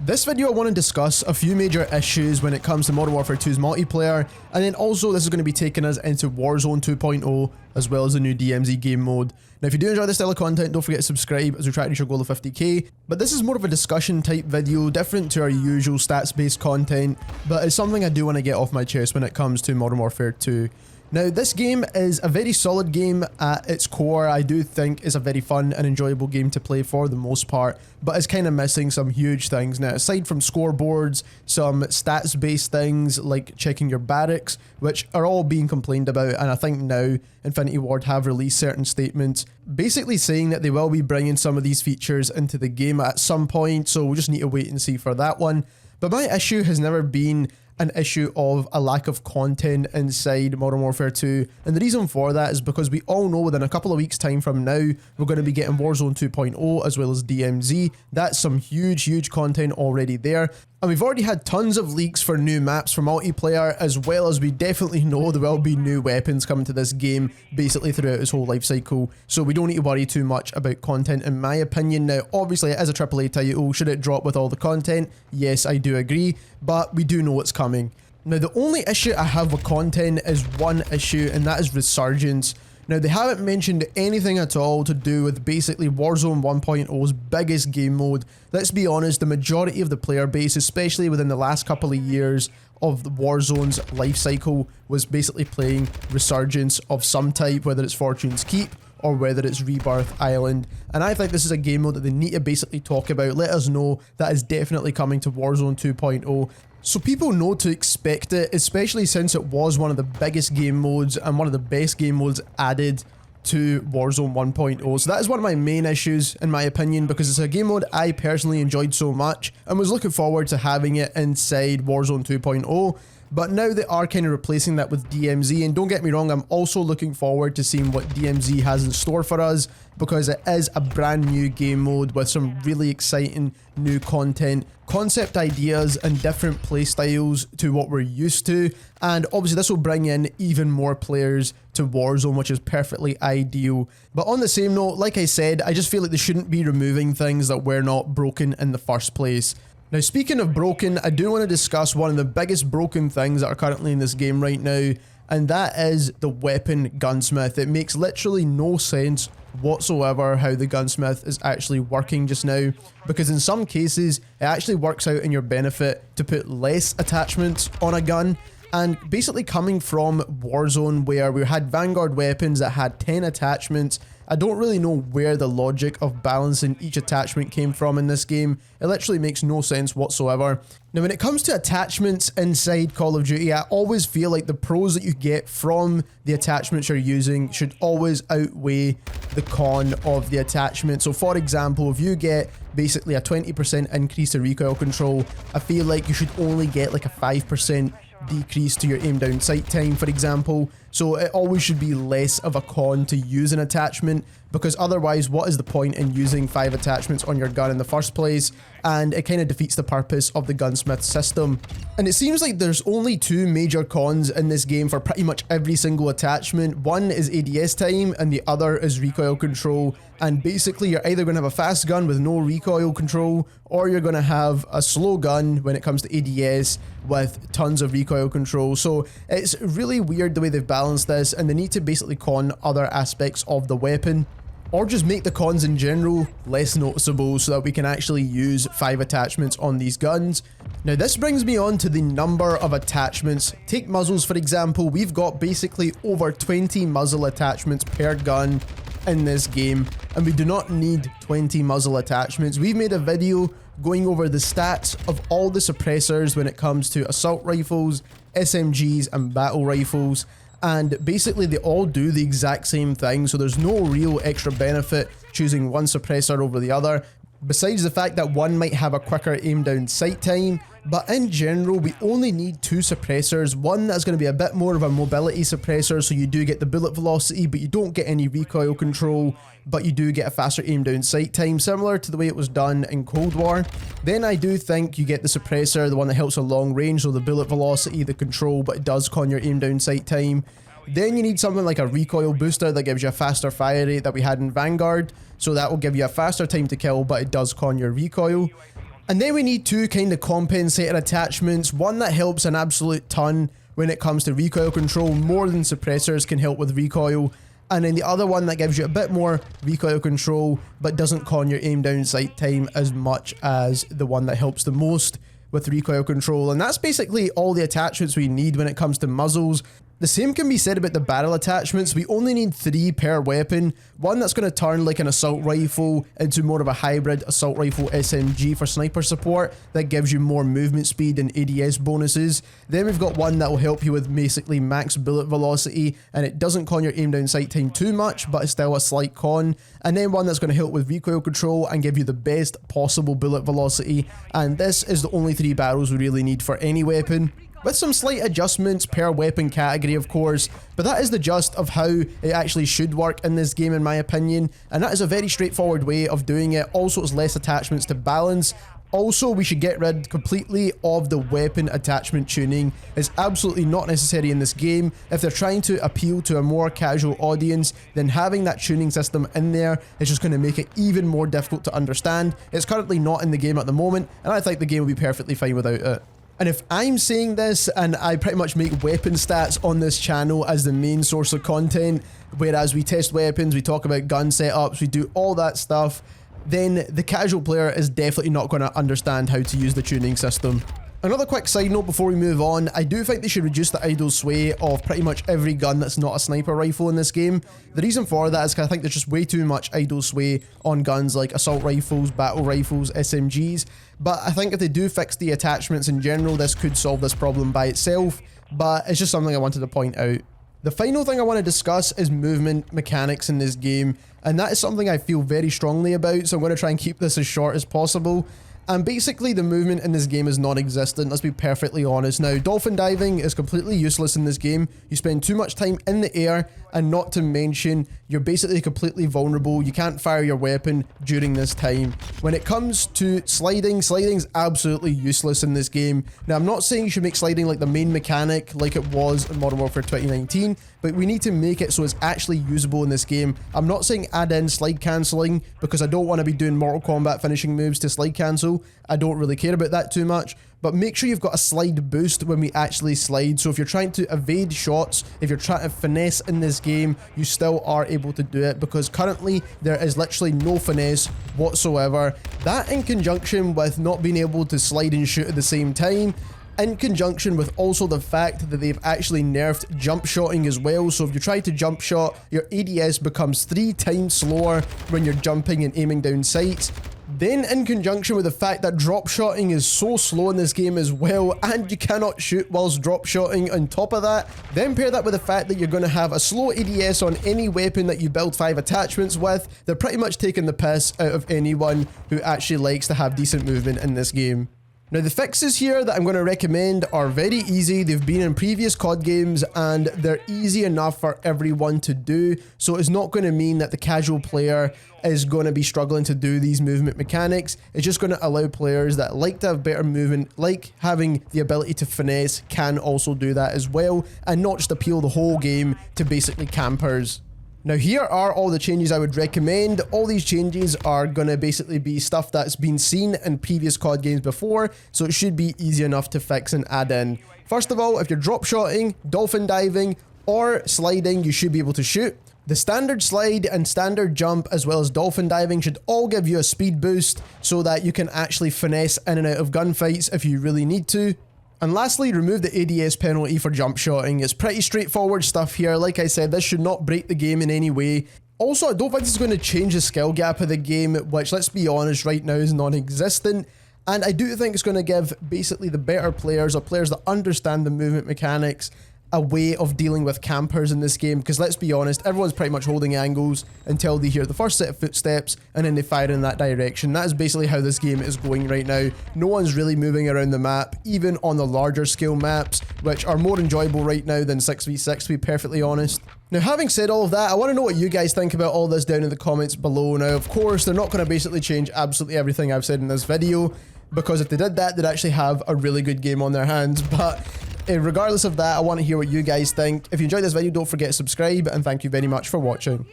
This video I want to discuss a few major issues when it comes to Modern Warfare 2's multiplayer, and then also this is going to be taking us into Warzone 2.0 as well as the new DMZ game mode. Now if you do enjoy this style of content, don't forget to subscribe as we try to reach our goal of 50k, but this is more of a discussion type video, different to our usual stats based content, but it's something I do want to get off my chest when it comes to Modern Warfare 2. Now this game is a very solid game at its core. I do think it's a very fun and enjoyable game to play for the most part, but it's kind of missing some huge things. Now aside from scoreboards, some stats based things like checking your barracks, which are all being complained about, and I think now Infinity Ward have released certain statements basically saying that they will be bringing some of these features into the game at some point, so we'll just need to wait and see for that one. But my issue has never been an issue of a lack of content inside Modern Warfare 2, and the reason for that is because we all know within a couple of weeks time from now we're going to be getting Warzone 2.0 as well as DMZ. That's some huge content already there, and we've already had tons of leaks for new maps for multiplayer, as well as we definitely know there will be new weapons coming to this game basically throughout its whole life cycle, so we don't need to worry too much about content in my opinion. Now obviously it is a AAA title, should it drop with all the content? Yes, I do agree, but we do know what's coming. Now the only issue I have with content is one issue, and that is Resurgence. Now they haven't mentioned anything at all to do with basically Warzone 1.0's biggest game mode. Let's be honest, the majority of the player base, especially within the last couple of years of the Warzone's life cycle, was basically playing Resurgence of some type, whether it's Fortune's Keep or whether it's Rebirth Island. And I think this is a game mode that they need to basically talk about, let us know that is definitely coming to Warzone 2.0. So people know to expect it, especially since it was one of the biggest game modes and one of the best game modes added to Warzone 1.0. So that is one of my main issues in my opinion, because it's a game mode I personally enjoyed so much and was looking forward to having it inside Warzone 2.0. But now they are kind of replacing that with DMZ, and don't get me wrong, I'm also looking forward to seeing what DMZ has in store for us, because it is a brand new game mode with some really exciting new content, concept ideas and different play styles to what we're used to, and obviously this will bring in even more players to Warzone, which is perfectly ideal. But on the same note, like I said, I just feel like they shouldn't be removing things that were not broken in the first place. Now speaking of broken, I do want to discuss one of the biggest broken things that are currently in this game right now, and that is the weapon Gunsmith. It makes literally no sense whatsoever how the Gunsmith is actually working just now, because in some cases it actually works out in your benefit to put less attachments on a gun. And basically coming from Warzone, where we had Vanguard weapons that had 10 attachments, I don't really know where the logic of balancing each attachment came from in this game. It literally makes no sense whatsoever. Now when it comes to attachments inside Call of Duty, I always feel like the pros that you get from the attachments you're using should always outweigh the con of the attachment. So for example, if you get basically a 20% increase to recoil control, I feel like you should only get like a 5% decrease to your aim down sight time, for example. So it always should be less of a con to use an attachment, because otherwise what is the point in using 5 attachments on your gun in the first place? And it kind of defeats the purpose of the Gunsmith system. And it seems like there's only 2 major cons in this game for pretty much every single attachment. One is ADS time and the other is recoil control. And basically you're either going to have a fast gun with no recoil control, or you're going to have a slow gun when it comes to ADS with tons of recoil control. So it's really weird the way they've balanced this, and they need to basically con other aspects of the weapon, or just make the cons in general less noticeable so that we can actually use 5 attachments on these guns. Now this brings me on to the number of attachments. Take muzzles for example, we've got basically over 20 muzzle attachments per gun in this game, and we do not need 20 muzzle attachments. We've made a video going over the stats of all the suppressors when it comes to assault rifles, SMGs and battle rifles, and basically they all do the exact same thing, so there's no real extra benefit choosing one suppressor over the other, besides the fact that one might have a quicker aim down sight time. But in general we only need 2 suppressors, one that's going to be a bit more of a mobility suppressor, so you do get the bullet velocity but you don't get any recoil control, but you do get a faster aim down sight time, similar to the way it was done in Cold War. Then I do think you get the suppressor, the one that helps a long range, so the bullet velocity, the control, but it does con your aim down sight time. Then you need something like a recoil booster that gives you a faster fire rate that we had in Vanguard, so that will give you a faster time to kill, but it does con your recoil. And then we need two kind of compensator attachments, one that helps an absolute ton when it comes to recoil control, more than suppressors can help with recoil, and then the other one that gives you a bit more recoil control but doesn't con your aim down sight time as much as the one that helps the most with recoil control. And that's basically all the attachments we need when it comes to muzzles. The same can be said about the barrel attachments. We only need 3 per weapon. One that's going to turn like an assault rifle into more of a hybrid assault rifle SMG for sniper support that gives you more movement speed and ADS bonuses. Then we've got one that will help you with basically max bullet velocity, and it doesn't con your aim down sight time too much, but it's still a slight con. And then one that's going to help with recoil control and give you the best possible bullet velocity. And this is the only 3 barrels we really need for any weapon, with some slight adjustments per weapon category of course, but that is the gist of how it actually should work in this game in my opinion, and that is a very straightforward way of doing it. Also, it's less attachments to balance. Also, we should get rid completely of the weapon attachment tuning. It's absolutely not necessary in this game. If they're trying to appeal to a more casual audience, then having that tuning system in there is just going to make it even more difficult to understand. It's currently not in the game at the moment, and I think the game will be perfectly fine without it. And if I'm saying this, and I pretty much make weapon stats on this channel as the main source of content, whereas we test weapons, we talk about gun setups, we do all that stuff, then the casual player is definitely not going to understand how to use the tuning system. Another quick side note before we move on, I do think they should reduce the idle sway of pretty much every gun that's not a sniper rifle in this game. The reason for that is because I think there's just way too much idle sway on guns like assault rifles, battle rifles, SMGs, but I think if they do fix the attachments in general, this could solve this problem by itself, but it's just something I wanted to point out. The final thing I want to discuss is movement mechanics in this game, and that is something I feel very strongly about, so I'm going to try and keep this as short as possible. And basically the movement in this game is non-existent, let's be perfectly honest. Now, dolphin diving is completely useless in this game. You spend too much time in the air, and not to mention, you're basically completely vulnerable. You can't fire your weapon during this time. When it comes to sliding, sliding's absolutely useless in this game. Now, I'm not saying you should make sliding like the main mechanic like it was in Modern Warfare 2019, but we need to make it so it's actually usable in this game. I'm not saying add in slide cancelling, because I don't want to be doing Mortal Kombat finishing moves to slide cancel. I don't really care about that too much, but make sure you've got a slide boost when we actually slide. So if you're trying to evade shots, if you're trying to finesse in this game, you still are able to do it, because currently there is literally no finesse whatsoever. That, in conjunction with not being able to slide and shoot at the same time, in conjunction with also the fact that they've actually nerfed jump shotting as well. So if you try to jump shot, your ADS becomes 3 times slower when you're jumping and aiming down sights. Then in conjunction with the fact that drop shotting is so slow in this game as well, and you cannot shoot whilst drop shotting on top of that, then pair that with the fact that you're going to have a slow ADS on any weapon that you build 5 attachments with, they're pretty much taking the piss out of anyone who actually likes to have decent movement in this game. Now, the fixes here that I'm going to recommend are very easy. They've been in previous COD games and they're easy enough for everyone to do. So it's not going to mean that the casual player is going to be struggling to do these movement mechanics. It's just going to allow players that like to have better movement, like having the ability to finesse, can also do that as well, and not just appeal the whole game to basically campers. Now, here are all the changes I would recommend. All these changes are going to basically be stuff that's been seen in previous COD games before, so it should be easy enough to fix and add in. First of all, if you're drop shotting, dolphin diving, or sliding, you should be able to shoot. The standard slide and standard jump, as well as dolphin diving, should all give you a speed boost so that you can actually finesse in and out of gunfights if you really need to. And lastly, remove the ADS penalty for jump shotting. It's pretty straightforward stuff here. Like I said, this should not break the game in any way. Also, I don't think this is going to change the skill gap of the game, which, let's be honest, right now is non-existent. And I do think it's going to give basically the better players, or players that understand the movement mechanics, a way of dealing with campers in this game, because let's be honest, everyone's pretty much holding angles until they hear the first set of footsteps and then they fire in that direction. That is basically how this game is going right now. No one's really moving around the map, even on the larger scale maps, which are more enjoyable right now than 6v6, to be perfectly honest. Now, having said all of that, I want to know what you guys think about all this down in the comments below. Now, of course, they're not going to basically change absolutely everything I've said in this video, because if they did that, they'd actually have a really good game on their hands. But regardless of that, I want to hear what you guys think. If you enjoyed this video, don't forget to subscribe, and thank you very much for watching.